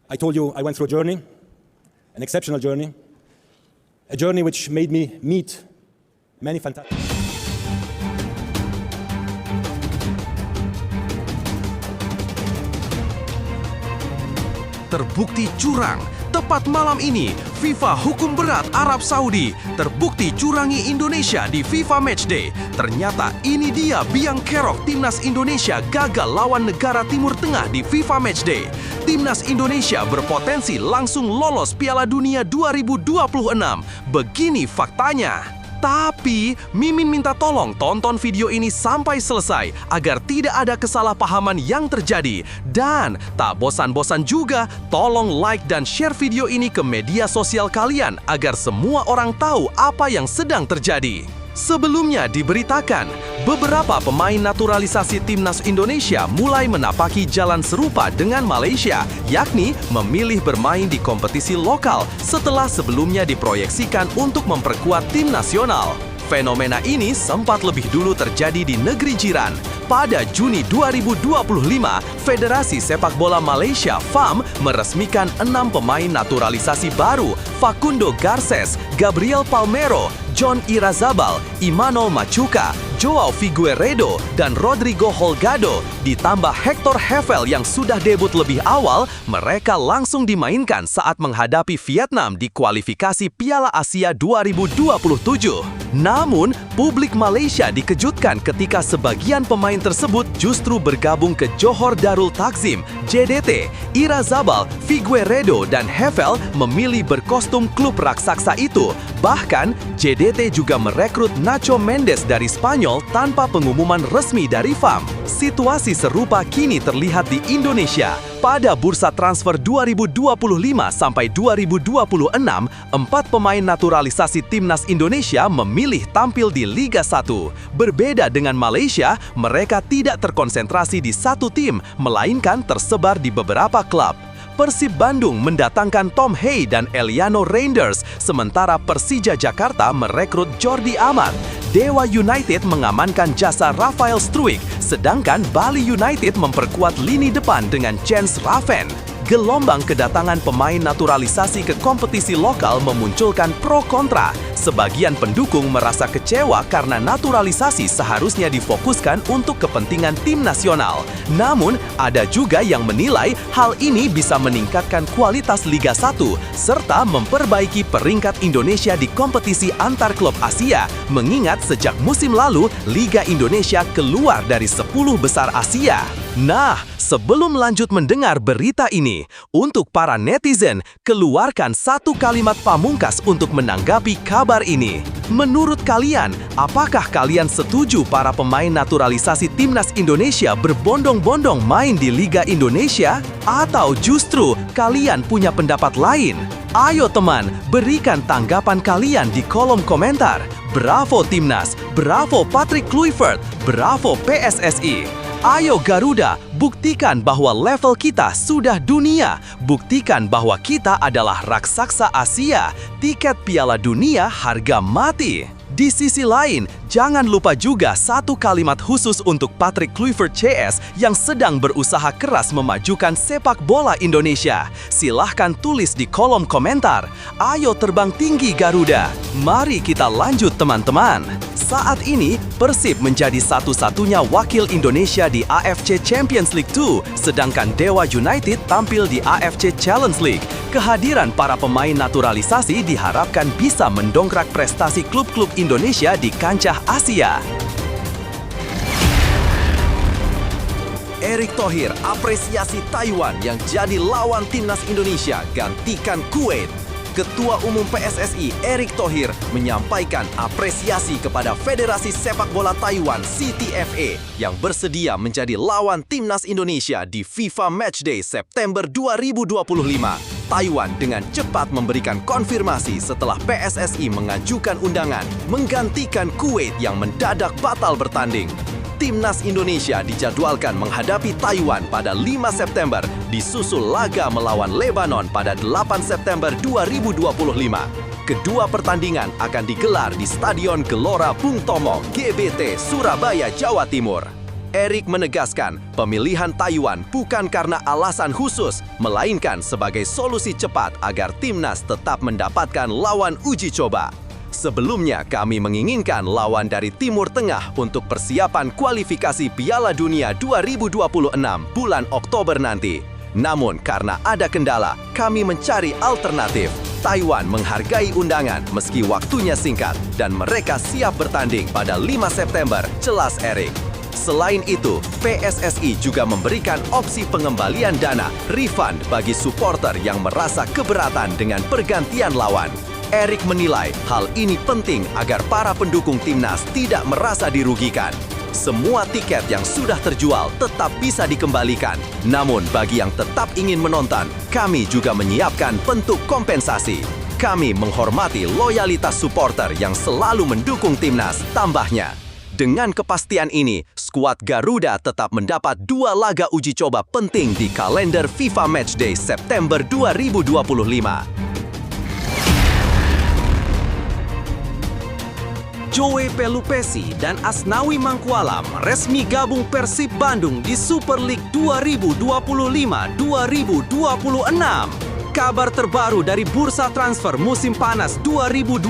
I told you I went through a journey, an exceptional journey, a journey which made me meet many fantastic. Terbukti curang. Tepat malam ini, FIFA hukum berat Arab Saudi terbukti curangi Indonesia di FIFA Matchday. Ternyata ini dia biang kerok timnas Indonesia gagal lawan negara Timur Tengah di FIFA Matchday. Timnas Indonesia berpotensi langsung lolos Piala Dunia 2026. Begini faktanya. Tapi, Mimin minta tolong tonton video ini sampai selesai agar tidak ada kesalahpahaman yang terjadi. Dan tak bosan-bosan juga, tolong like dan share video ini ke media sosial kalian agar semua orang tahu apa yang sedang terjadi. Sebelumnya diberitakan, beberapa pemain naturalisasi timnas Indonesia mulai menapaki jalan serupa dengan Malaysia, yakni memilih bermain di kompetisi lokal setelah sebelumnya diproyeksikan untuk memperkuat tim nasional. Fenomena ini sempat lebih dulu terjadi di negeri jiran. Pada Juni 2025, Federasi Sepak Bola Malaysia (FAM) meresmikan 6 pemain naturalisasi baru: Facundo Garces, Gabriel Palmeiro, John Irazabal, Imanol Machuca, Joao Figueiredo, dan Rodrigo Holgado. Ditambah Hector Hevel yang sudah debut lebih awal, mereka langsung dimainkan saat menghadapi Vietnam di kualifikasi Piala Asia 2027. Namun, publik Malaysia dikejutkan ketika sebagian pemain tersebut justru bergabung ke Johor Darul Takzim, JDT. Irazabal, Figueiredo, dan Hevel memilih berkostum klub raksasa itu. Bahkan, JDT juga merekrut Nacho Mendes dari Spanyol tanpa pengumuman resmi dari FAM. Situasi serupa kini terlihat di Indonesia. Pada bursa transfer 2025 sampai 2026, 4 pemain naturalisasi timnas Indonesia memilih tampil di Liga 1. Berbeda dengan Malaysia, mereka tidak terkonsentrasi di satu tim, melainkan tersebar di beberapa klub. Persib Bandung mendatangkan Tom Hey dan Eliano Reinders, sementara Persija Jakarta merekrut Jordi Amat. Dewa United mengamankan jasa Rafael Struijk, sedangkan Bali United memperkuat lini depan dengan Jens Raven. Gelombang kedatangan pemain naturalisasi ke kompetisi lokal memunculkan pro kontra. Sebagian pendukung merasa kecewa karena naturalisasi seharusnya difokuskan untuk kepentingan tim nasional. Namun, ada juga yang menilai hal ini bisa meningkatkan kualitas Liga 1 serta memperbaiki peringkat Indonesia di kompetisi antar klub Asia, mengingat sejak musim lalu Liga Indonesia keluar dari 10 besar Asia. Nah, sebelum lanjut mendengar berita ini, untuk para netizen, keluarkan satu kalimat pamungkas untuk menanggapi kabar ini. Menurut kalian, apakah kalian setuju para pemain naturalisasi timnas Indonesia berbondong-bondong main di Liga Indonesia? Atau justru kalian punya pendapat lain? Ayo teman, berikan tanggapan kalian di kolom komentar. Bravo Timnas, bravo Patrick Kluivert, bravo PSSI. Ayo Garuda, buktikan bahwa level kita sudah dunia. Buktikan bahwa kita adalah raksasa Asia. Tiket Piala Dunia harga mati. Di sisi lain, jangan lupa juga satu kalimat khusus untuk Patrick Kluivert CS yang sedang berusaha keras memajukan sepak bola Indonesia. Silahkan tulis di kolom komentar. Ayo terbang tinggi Garuda. Mari kita lanjut teman-teman. Saat ini, Persib menjadi satu-satunya wakil Indonesia di AFC Champions League 2, sedangkan Dewa United tampil di AFC Challenge League. Kehadiran para pemain naturalisasi diharapkan bisa mendongkrak prestasi klub-klub Indonesia di kancah Asia. Erick Thohir apresiasi Taiwan yang jadi lawan timnas Indonesia gantikan Kuwait. Ketua Umum PSSI Erick Thohir menyampaikan apresiasi kepada Federasi Sepak Bola Taiwan (CTFA) yang bersedia menjadi lawan timnas Indonesia di FIFA Matchday September 2025. Taiwan dengan cepat memberikan konfirmasi setelah PSSI mengajukan undangan menggantikan Kuwait yang mendadak batal bertanding. Timnas Indonesia dijadwalkan menghadapi Taiwan pada 5 September, disusul laga melawan Lebanon pada 8 September 2025. Kedua pertandingan akan digelar di Stadion Gelora Bung Tomo, GBT, Surabaya, Jawa Timur. Eric menegaskan, pemilihan Taiwan bukan karena alasan khusus, melainkan sebagai solusi cepat agar timnas tetap mendapatkan lawan uji coba. Sebelumnya, kami menginginkan lawan dari Timur Tengah untuk persiapan kualifikasi Piala Dunia 2026 bulan Oktober nanti. Namun, karena ada kendala, kami mencari alternatif. Taiwan menghargai undangan meski waktunya singkat dan mereka siap bertanding pada 5 September, jelas Eric. Selain itu, PSSI juga memberikan opsi pengembalian dana refund bagi supporter yang merasa keberatan dengan pergantian lawan. Eric menilai hal ini penting agar para pendukung timnas tidak merasa dirugikan. Semua tiket yang sudah terjual tetap bisa dikembalikan. Namun bagi yang tetap ingin menonton, kami juga menyiapkan bentuk kompensasi. Kami menghormati loyalitas supporter yang selalu mendukung timnas, tambahnya. Dengan kepastian ini, skuad Garuda tetap mendapat 2 laga uji coba penting di kalender FIFA Matchday September 2025. Joey Pelupesi dan Asnawi Mangkualam resmi gabung Persib Bandung di Super League 2025-2026. Kabar terbaru dari Bursa Transfer Musim Panas 2025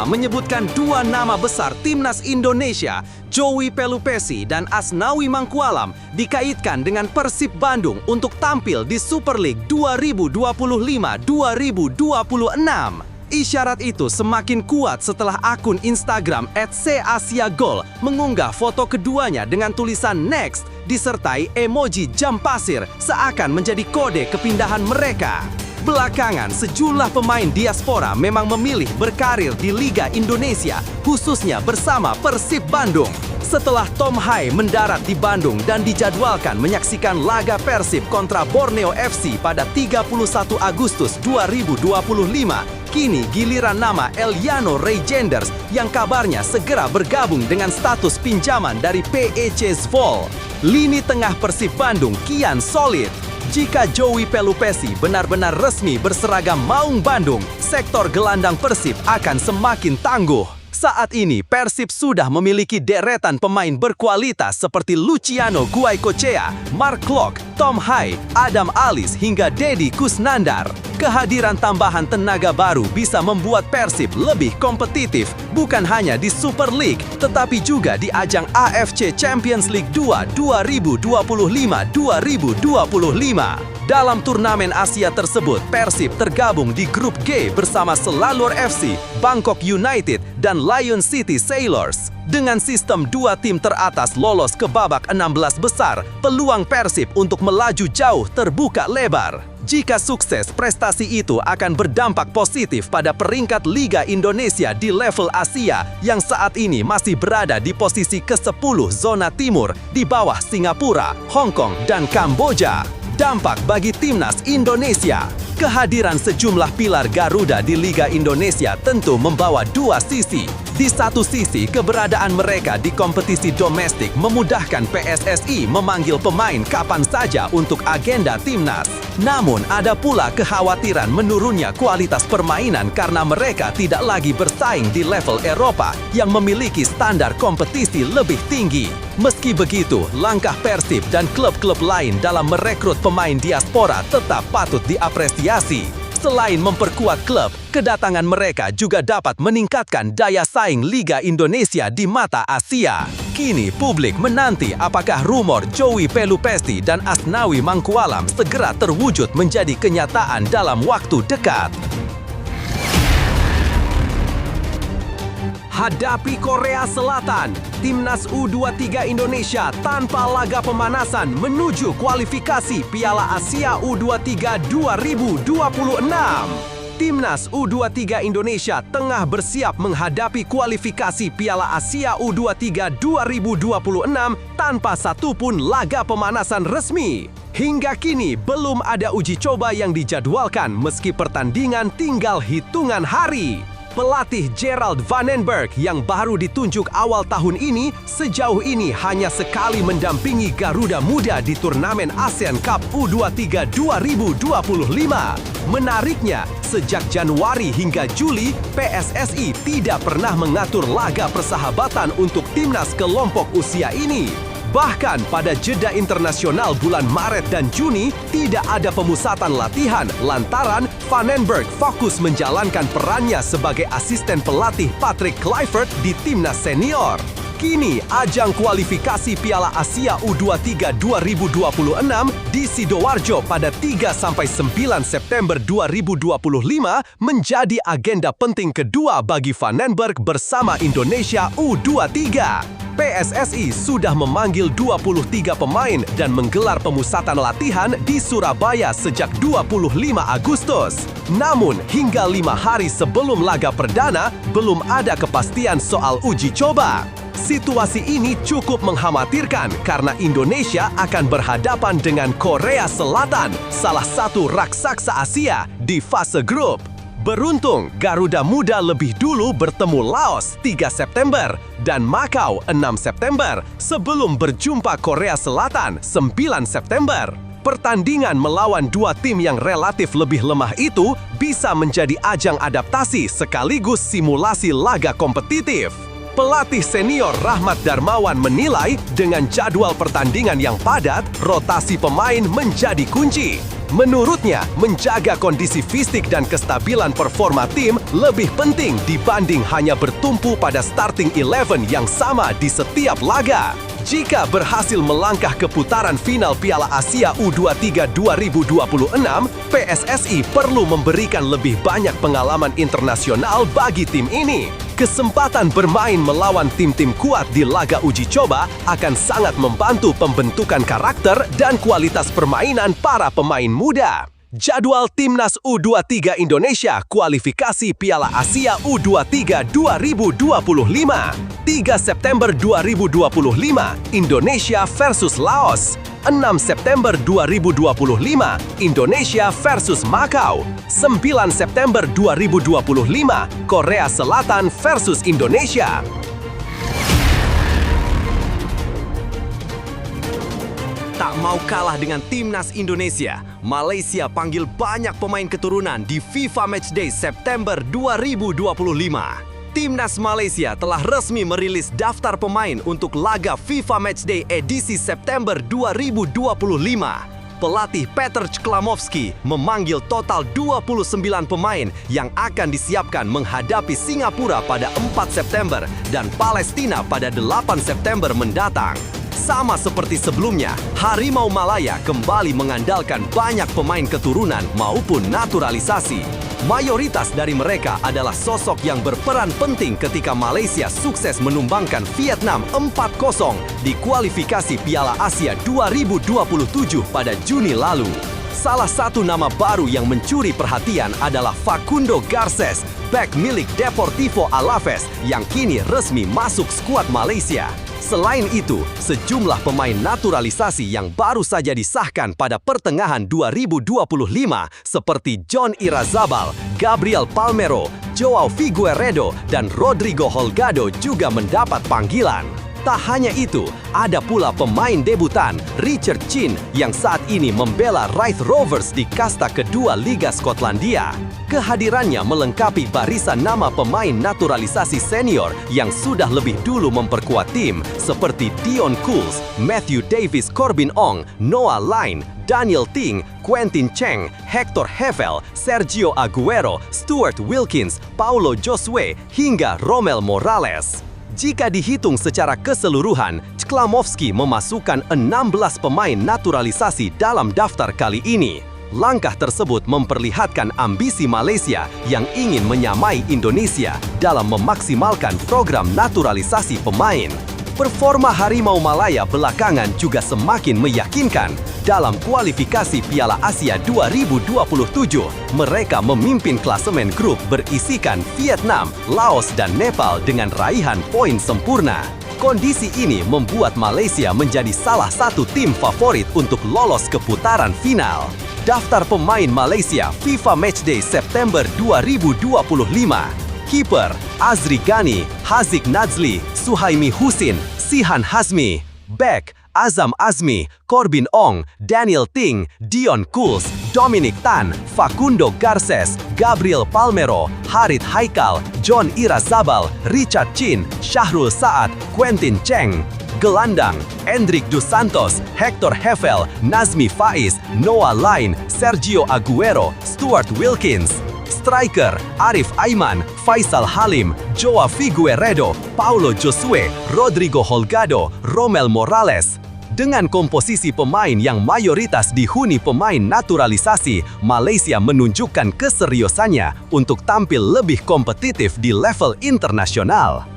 menyebutkan 2 nama besar Timnas Indonesia, Joey Pelupesi dan Asnawi Mangkualam, dikaitkan dengan Persib Bandung untuk tampil di Super League 2025-2026. Isyarat itu semakin kuat setelah akun Instagram @casiagol mengunggah foto keduanya dengan tulisan Next disertai emoji jam pasir seakan menjadi kode kepindahan mereka. Belakangan, sejumlah pemain diaspora memang memilih berkarir di Liga Indonesia, khususnya bersama Persib Bandung. Setelah Tom Hai mendarat di Bandung dan dijadwalkan menyaksikan laga Persib kontra Borneo FC pada 31 Agustus 2025, kini giliran nama Eliano Reijenders yang kabarnya segera bergabung dengan status pinjaman dari PEC Zwolle. Lini tengah Persib Bandung kian solid. Jika Joey Pelupesi benar-benar resmi berseragam Maung Bandung, sektor gelandang Persib akan semakin tangguh. Saat ini, Persib sudah memiliki deretan pemain berkualitas seperti Luciano Guaicochea, Mark Klok, Tom Hai, Adam Alis hingga Deddy Kusnandar. Kehadiran tambahan tenaga baru bisa membuat Persib lebih kompetitif, bukan hanya di Super League, tetapi juga di ajang AFC Champions League 2 2025-2025. Dalam turnamen Asia tersebut, Persib tergabung di grup G bersama Selangor FC, Bangkok United, dan Lion City Sailors. Dengan sistem 2 tim teratas lolos ke babak 16 besar, peluang Persib untuk melaju jauh terbuka lebar. Jika sukses, prestasi itu akan berdampak positif pada peringkat Liga Indonesia di level Asia yang saat ini masih berada di posisi ke-10 zona timur di bawah Singapura, Hong Kong, dan Kamboja. Dampak bagi timnas Indonesia. Kehadiran sejumlah pilar Garuda di Liga Indonesia tentu membawa 2 sisi. Di satu sisi, keberadaan mereka di kompetisi domestik memudahkan PSSI memanggil pemain kapan saja untuk agenda timnas. Namun, ada pula kekhawatiran menurunnya kualitas permainan karena mereka tidak lagi bersaing di level Eropa yang memiliki standar kompetisi lebih tinggi. Meski begitu, langkah Persib dan klub-klub lain dalam merekrut pemain diaspora tetap patut diapresiasi. Selain memperkuat klub, kedatangan mereka juga dapat meningkatkan daya saing Liga Indonesia di mata Asia. Kini publik menanti apakah rumor Joey Pelupesi dan Asnawi Mangkualam segera terwujud menjadi kenyataan dalam waktu dekat. Hadapi Korea Selatan, Timnas U23 Indonesia tanpa laga pemanasan menuju kualifikasi Piala Asia U23 2026. Timnas U23 Indonesia tengah bersiap menghadapi kualifikasi Piala Asia U23 2026 tanpa satupun laga pemanasan resmi. Hingga kini belum ada uji coba yang dijadwalkan meski pertandingan tinggal hitungan hari. Pelatih Gerald Vandenberg yang baru ditunjuk awal tahun ini sejauh ini hanya sekali mendampingi Garuda Muda di turnamen ASEAN Cup U23 2025. Menariknya, sejak Januari hingga Juli, PSSI tidak pernah mengatur laga persahabatan untuk timnas kelompok usia ini. Bahkan pada jeda internasional bulan Maret dan Juni, tidak ada pemusatan latihan lantaran Vandenberg fokus menjalankan perannya sebagai asisten pelatih Patrick Kluivert di timnas senior. Kini, ajang kualifikasi Piala Asia U23 2026 di Sidoarjo pada 3-9 September 2025 menjadi agenda penting kedua bagi Vandenberg bersama Indonesia U23. PSSI sudah memanggil 23 pemain dan menggelar pemusatan latihan di Surabaya sejak 25 Agustus. Namun, hingga 5 hari sebelum laga perdana, belum ada kepastian soal uji coba. Situasi ini cukup mengkhawatirkan karena Indonesia akan berhadapan dengan Korea Selatan, salah satu raksasa Asia di fase grup. Beruntung, Garuda Muda lebih dulu bertemu Laos 3 September dan Macau 6 September sebelum berjumpa Korea Selatan 9 September. Pertandingan melawan dua tim yang relatif lebih lemah itu bisa menjadi ajang adaptasi sekaligus simulasi laga kompetitif. Pelatih senior Rahmat Darmawan menilai dengan jadwal pertandingan yang padat, rotasi pemain menjadi kunci. Menurutnya, menjaga kondisi fisik dan kestabilan performa tim lebih penting dibanding hanya bertumpu pada starting 11 yang sama di setiap laga. Jika berhasil melangkah ke putaran final Piala Asia U23 2026, PSSI perlu memberikan lebih banyak pengalaman internasional bagi tim ini. Kesempatan bermain melawan tim-tim kuat di laga uji coba akan sangat membantu pembentukan karakter dan kualitas permainan para pemain muda. Jadwal Timnas U23 Indonesia kualifikasi Piala Asia U23 2025. 3 September 2025, Indonesia versus Laos. 6 September 2025, Indonesia versus Macau. 9 September 2025, Korea Selatan versus Indonesia. Tak mau kalah dengan timnas Indonesia, Malaysia panggil banyak pemain keturunan di FIFA Matchday September 2025. Timnas Malaysia telah resmi merilis daftar pemain untuk laga FIFA Matchday edisi September 2025. Pelatih Petr Chlamovski memanggil total 29 pemain yang akan disiapkan menghadapi Singapura pada 4 September dan Palestina pada 8 September mendatang. Sama seperti sebelumnya, Harimau Malaya kembali mengandalkan banyak pemain keturunan maupun naturalisasi. Mayoritas dari mereka adalah sosok yang berperan penting ketika Malaysia sukses menumbangkan Vietnam 4-0 di kualifikasi Piala Asia 2027 pada Juni lalu. Salah satu nama baru yang mencuri perhatian adalah Facundo Garces, bek milik Deportivo Alaves yang kini resmi masuk skuad Malaysia. Selain itu, sejumlah pemain naturalisasi yang baru saja disahkan pada pertengahan 2025 seperti John Irazabal, Gabriel Palmero, Joao Figueiredo, dan Rodrigo Holgado juga mendapat panggilan. Tak hanya itu, ada pula pemain debutan Richard Chin yang saat ini membela Raith Rovers di kasta kedua Liga Skotlandia. Kehadirannya melengkapi barisan nama pemain naturalisasi senior yang sudah lebih dulu memperkuat tim seperti Dion Kools, Matthew Davis Corbin Ong, Noah Line, Daniel Ting, Quentin Cheng, Hector Hevel, Sergio Aguero, Stuart Wilkins, Paulo Josue, hingga Romel Morales. Jika dihitung secara keseluruhan, Chlamovski memasukkan 16 pemain naturalisasi dalam daftar kali ini. Langkah tersebut memperlihatkan ambisi Malaysia yang ingin menyamai Indonesia dalam memaksimalkan program naturalisasi pemain. Performa Harimau Malaya belakangan juga semakin meyakinkan. Dalam kualifikasi Piala Asia 2027, mereka memimpin klasemen grup berisikan Vietnam, Laos, dan Nepal dengan raihan poin sempurna. Kondisi ini membuat Malaysia menjadi salah satu tim favorit untuk lolos ke putaran final. Daftar pemain Malaysia FIFA Matchday September 2025. Kiper Azri Ghani, Haziq Nazli, Suhaimi Husin, Sihan Hazmi. Bek Azam Azmi, Corbin Ong, Daniel Ting, Dion Kools, Dominic Tan, Facundo Garces, Gabriel Palmero, Harith Haikal, John Irazabal, Richard Chin, Syahrul Saad, Quentin Cheng. Gelandang, Endrick Dos Santos, Hector Hevel, Nazmi Faiz, Noah Lain, Sergio Aguero, Stuart Wilkins. Striker, Arif Aiman, Faisal Halim, Joao Figueiredo, Paulo Josue, Rodrigo Holgado, Romel Morales. Dengan komposisi pemain yang mayoritas dihuni pemain naturalisasi, Malaysia menunjukkan keseriusannya untuk tampil lebih kompetitif di level internasional.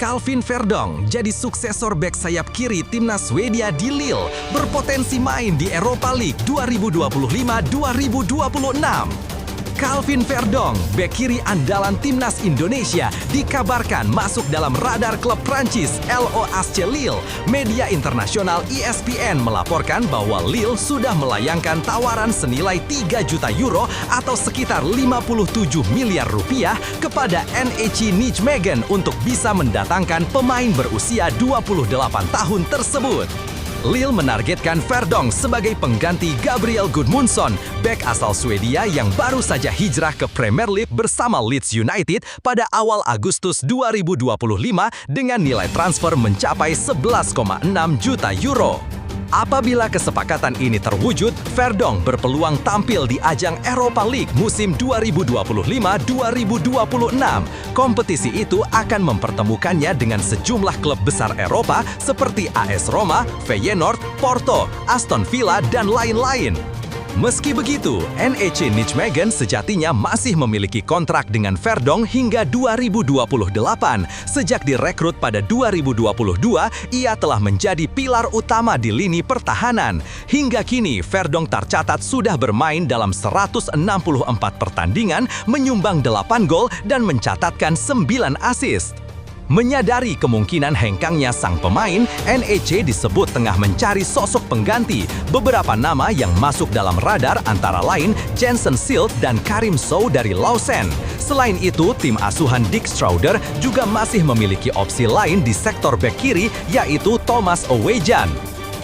Calvin Verdong jadi suksesor bek sayap kiri timnas Swedia di Lille, berpotensi main di Europa League 2025-2026. Calvin Verdong, bek kiri andalan timnas Indonesia, dikabarkan masuk dalam radar klub Prancis LOSC Lille. Media internasional ESPN melaporkan bahwa Lille sudah melayangkan tawaran senilai 3 juta euro atau sekitar 57 miliar rupiah kepada NEC Nijmegen untuk bisa mendatangkan pemain berusia 28 tahun tersebut. Lille menargetkan Verdong sebagai pengganti Gabriel Gudmundsson, bek asal Swedia yang baru saja hijrah ke Premier League bersama Leeds United pada awal Agustus 2025 dengan nilai transfer mencapai 11,6 juta euro. Apabila kesepakatan ini terwujud, Verdong berpeluang tampil di ajang Europa League musim 2025-2026. Kompetisi itu akan mempertemukannya dengan sejumlah klub besar Eropa seperti AS Roma, Feyenoord, Porto, Aston Villa, dan lain-lain. Meski begitu, NEC Nijmegen sejatinya masih memiliki kontrak dengan Verdong hingga 2028. Sejak direkrut pada 2022, ia telah menjadi pilar utama di lini pertahanan. Hingga kini, Verdong tercatat sudah bermain dalam 164 pertandingan, menyumbang 8 gol dan mencatatkan 9 assist. Menyadari kemungkinan hengkangnya sang pemain, NEC disebut tengah mencari sosok pengganti. Beberapa nama yang masuk dalam radar antara lain Jensen Silt dan Karim Sow dari Lausanne. Selain itu, tim asuhan Dick Strauder juga masih memiliki opsi lain di sektor bek kiri, yaitu Thomas Owejan.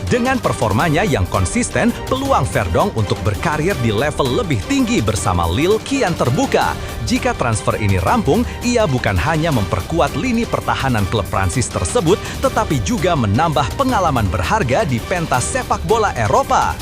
Dengan performanya yang konsisten, peluang Verdong untuk berkarir di level lebih tinggi bersama Lille kian terbuka. Jika transfer ini rampung, ia bukan hanya memperkuat lini pertahanan klub Prancis tersebut, tetapi juga menambah pengalaman berharga di pentas sepak bola Eropa.